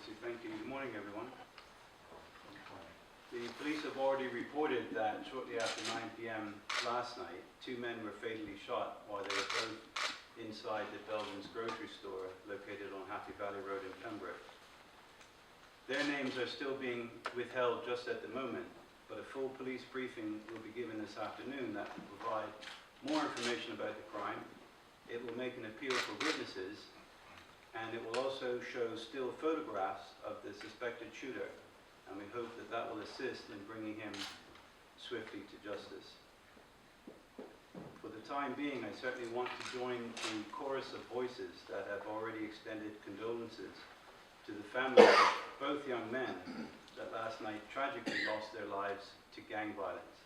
Lucy. Thank you. Good morning, everyone. The police have already reported that shortly after 9 p.m. last night, 2 men were fatally shot while they were both inside the Belgians grocery store located on Happy Valley Road in Pembroke. Their names are still being withheld just at the moment, but a full police briefing will be given this afternoon that will provide more information about the crime. It will make an appeal for witnesses, and it will also show still photographs of the suspected shooter, and we hope that that will assist in bringing him swiftly to justice. For the time being, I certainly want to join the chorus of voices that have already extended condolences to the families of both young men that last night tragically lost their lives to gang violence.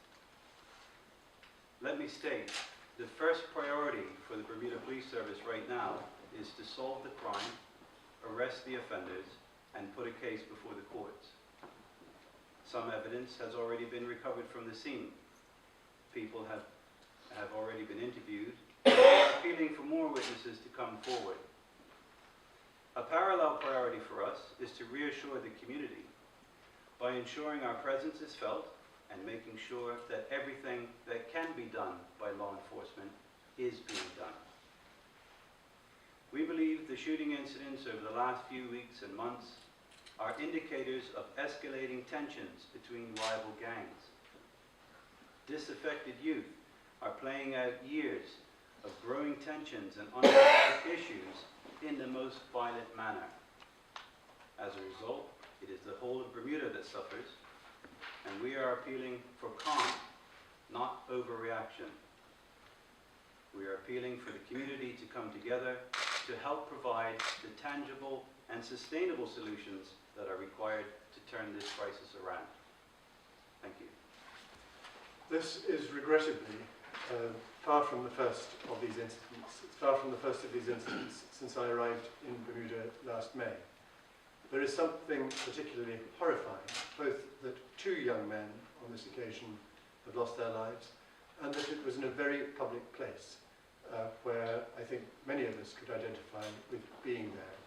Let me state, the first priority for the Bermuda Police Service right now is to solve the crime, arrest the offenders, and put a case before the courts. Some evidence has already been recovered from the scene. People have already been interviewed. We are appealing for more witnesses to come forward. A parallel priority for us is to reassure the community by ensuring our presence is felt and making sure that everything that can be done by law enforcement is being done. We believe the shooting incidents over the last few weeks and months are indicators of escalating tensions between rival gangs. Disaffected youth are playing out years of growing tensions and unresolved issues in the most violent manner. As a result, it is the whole of Bermuda that suffers, and we are appealing for calm, not overreaction. We are appealing for the community to come together to help provide the tangible and sustainable solutions that are required to turn this crisis around. Thank you. This is regrettably far from the first of these incidents. It's far from the first of these incidents since I arrived in Bermuda last May. There is something particularly horrifying, both that 2 young men on this occasion have lost their lives, and that it was in a very public place, where I think many of us could identify with being there.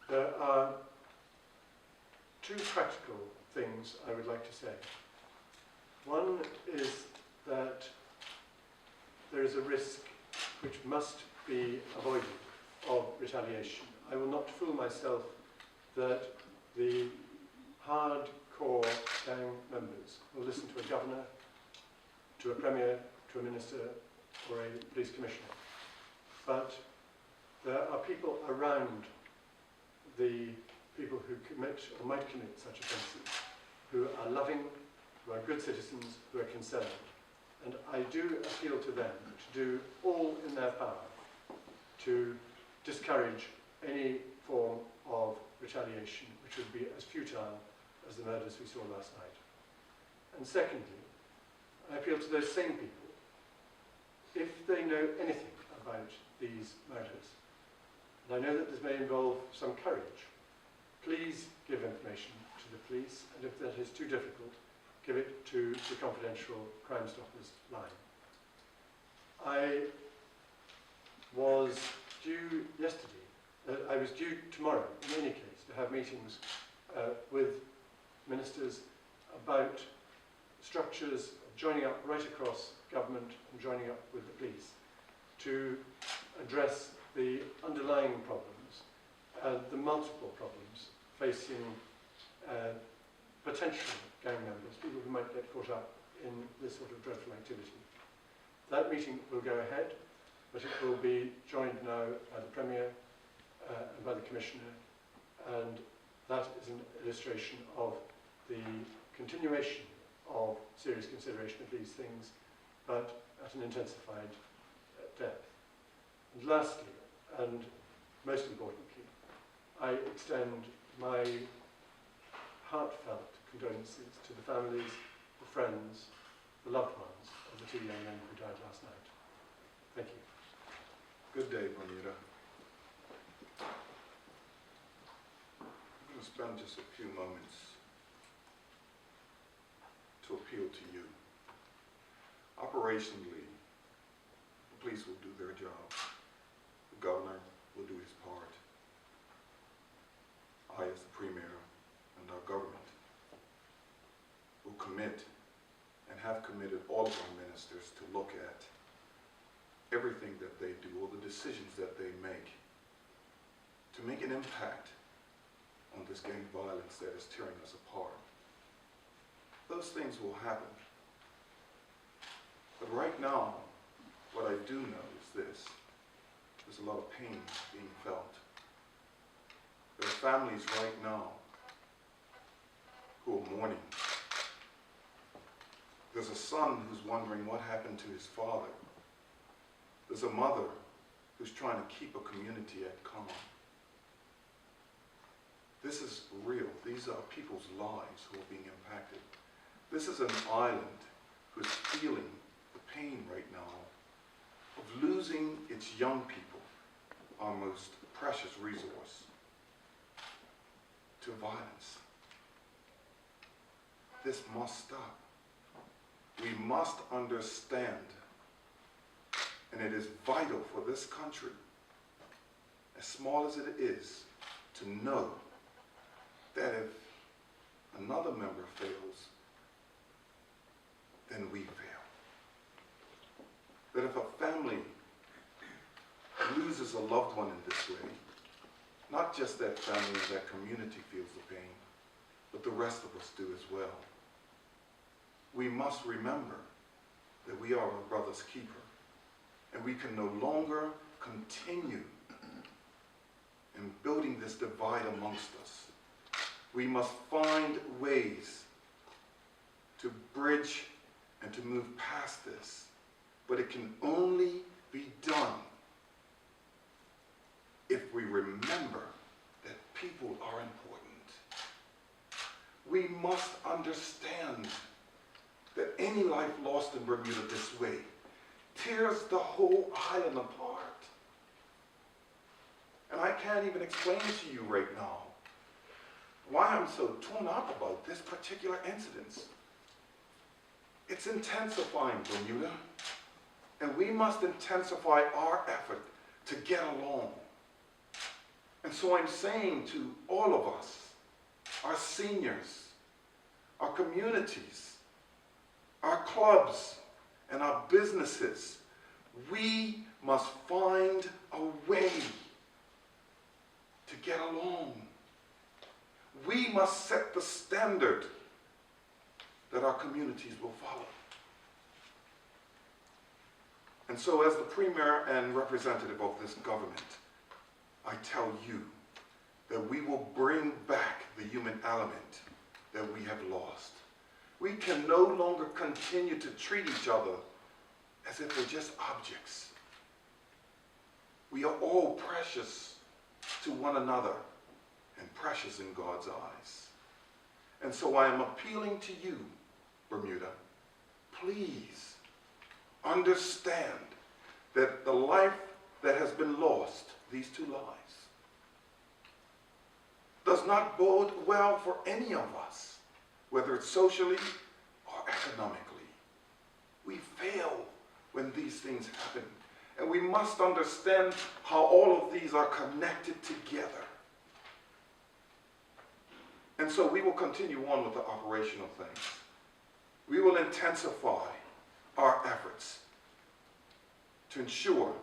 There are 2 practical things I would like to say. One is that there is a risk which must be avoided of retaliation. I will not fool myself that the hardcore gang members will listen to a governor, to a premier, to a minister, or a police commissioner. But there are people around the people who commit or might commit such offences, who are loving, who are good citizens, who are concerned. And I do appeal to them to do all in their power to discourage any form of retaliation which would be as futile as the murders we saw last night. And secondly, I appeal to those same people, if they know anything about these murders, and I know that this may involve some courage, please give information to the police, and if that is too difficult, give it to the confidential Crime Stoppers line. I was due yesterday, I was due tomorrow, in any case, to have meetings with ministers about structures of joining up right across government and joining up with the police to address the underlying problems, the multiple problems facing potential gang members, people who might get caught up in this sort of dreadful activity. That meeting will go ahead, but it will be joined now by the Premier and by the Commissioner, and that is an illustration of the continuation of serious consideration of these things, but at an intensified depth. And lastly, and most importantly, I extend my heartfelt condolences to the families, the friends, the loved ones of the 2 young men who died last night. Thank you. Good day, Bermuda. I'm going to spend just a few moments to appeal to you. Operationally, the police will do their job. The governor will do his part. as the Premier and our government will commit and have committed all of our ministers to look at everything that they do, all the decisions that they make an impact on this gang violence that is tearing us apart. Those things will happen. But right now, what I do know is this. There's a lot of pain being felt. There are families right now who are mourning. There's a son who's wondering what happened to his father. There's a mother who's trying to keep a community at calm. This is real. These are people's lives who are being impacted. This is an island who's feeling the pain right now of losing its young people, our most precious resource, to violence. This must stop. We must understand, and it is vital for this country, as small as it is, to know that if another member fails, then we fail. That if a family loses a loved one in this way, not just that family, that community feels the pain, but the rest of us do as well. We must remember that we are our brother's keeper, and we can no longer continue in building this divide amongst us. We must find ways to bridge and to move past this, but it can only be done if we remember that people are important. We must understand that any life lost in Bermuda this way tears the whole island apart. And I can't even explain to you right now why I'm so torn up about this particular incident. It's intensifying, Bermuda, and we must intensify our effort to get along. And so I'm saying to all of us, our seniors, our communities, our clubs, and our businesses, we must find a way to get along. We must set the standard that our communities will follow. And so as the Premier and representative of this government, I tell you that we will bring back the human element that we have lost. We can no longer continue to treat each other as if we're just objects. We are all precious to one another and precious in God's eyes. And so I am appealing to you, Bermuda, please understand that the life that has been lost, these two lives, does not bode well for any of us, whether it's socially or economically. We fail when these things happen. And we must understand how all of these are connected together. And so we will continue on with the operational things. We will intensify our efforts to ensure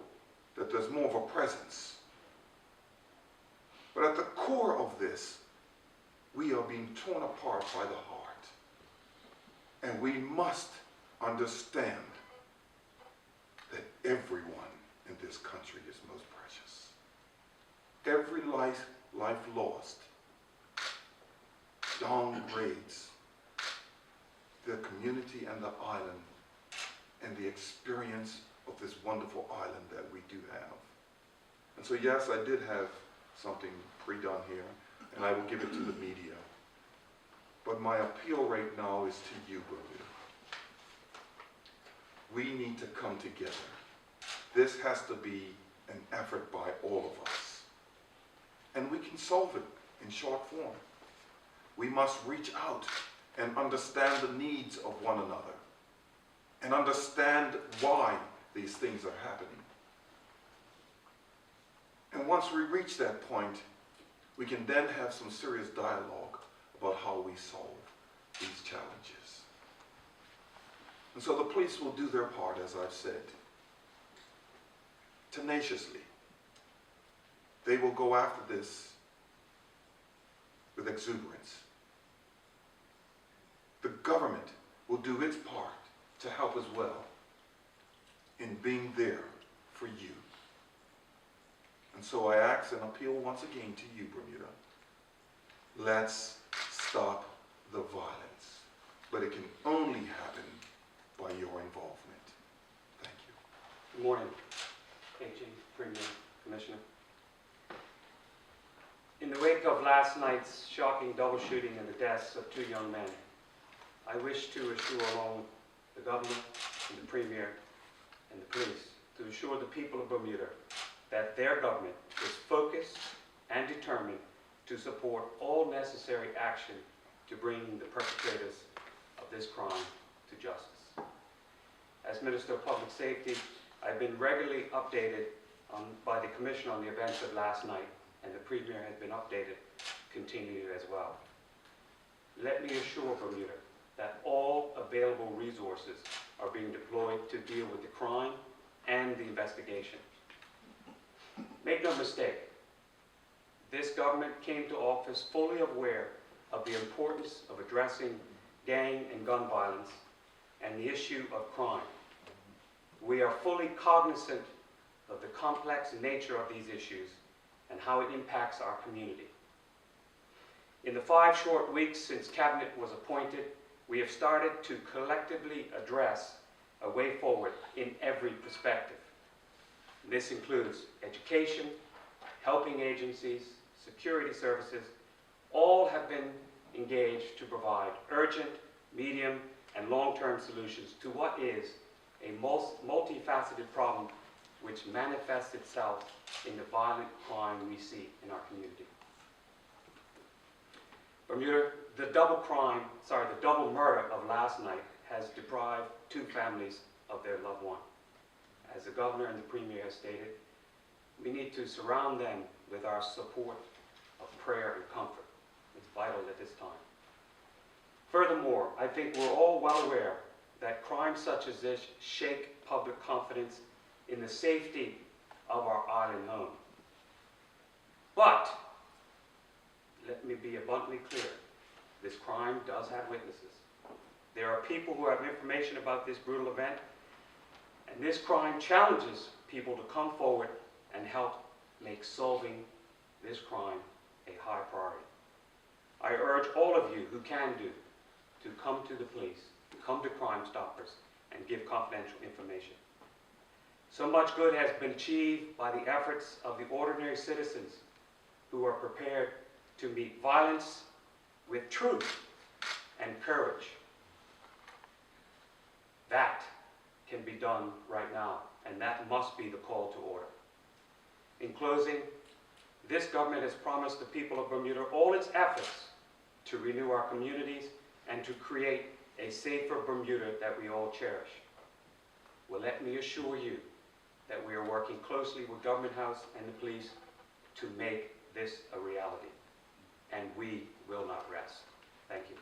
that there's more of a presence. But at the core of this, we are being torn apart by the heart. And we must understand that everyone in this country is most precious. Every life lost downgrades the community and the island and the experience of this wonderful island that we do have. And so yes, I did have something pre-done here, and I will give it to the media. But my appeal right now is to you, Bermuda. We need to come together. This has to be an effort by all of us. And we can solve it in short form. We must reach out and understand the needs of one another and understand why these things are happening. And once we reach that point, we can then have some serious dialogue about how we solve these challenges. And so the police will do their part, as I've said, tenaciously. They will go after this with exuberance. The government will do its part to help as well in being there for you. And so I ask and appeal once again to you, Bermuda. Let's stop the violence. But it can only happen by your involvement. Thank you. Good morning, AG, Premier, Commissioner. In the wake of last night's shocking double shooting and the deaths of 2 young men, I wish to assure along the Governor and the Premier and the police to assure the people of Bermuda that their government is focused and determined to support all necessary action to bring the perpetrators of this crime to justice. As Minister of Public Safety, I've been regularly updated by the Commission on the events of last night, and the Premier has been updated continually as well. Let me assure Bermuda that all available resources are being deployed to deal with the crime and the investigation. Make no mistake, this government came to office fully aware of the importance of addressing gang and gun violence and the issue of crime. We are fully cognizant of the complex nature of these issues and how it impacts our community. In the 5 short weeks since Cabinet was appointed, we have started to collectively address a way forward in every perspective. This includes education, helping agencies, security services. All have been engaged to provide urgent, medium, and long-term solutions to what is a multifaceted problem which manifests itself in the violent crime we see in our community. Bermuda, the double murder of last night has deprived 2 families of their loved one. As the Governor and the Premier have stated, we need to surround them with our support of prayer and comfort. It's vital at this time. Furthermore, I think we're all well aware that crimes such as this shake public confidence in the safety of our island home. But, let me be abundantly clear, this crime does have witnesses. There are people who have information about this brutal event, and this crime challenges people to come forward and help make solving this crime a high priority. I urge all of you who can do to come to the police, come to Crime Stoppers, and give confidential information. So much good has been achieved by the efforts of the ordinary citizens who are prepared to meet violence with truth and courage. That can be done right now, and that must be the call to order. In closing, this government has promised the people of Bermuda all its efforts to renew our communities and to create a safer Bermuda that we all cherish. Well, let me assure you that we are working closely with Government House and the police to make this a reality, and we will not rest. Thank you.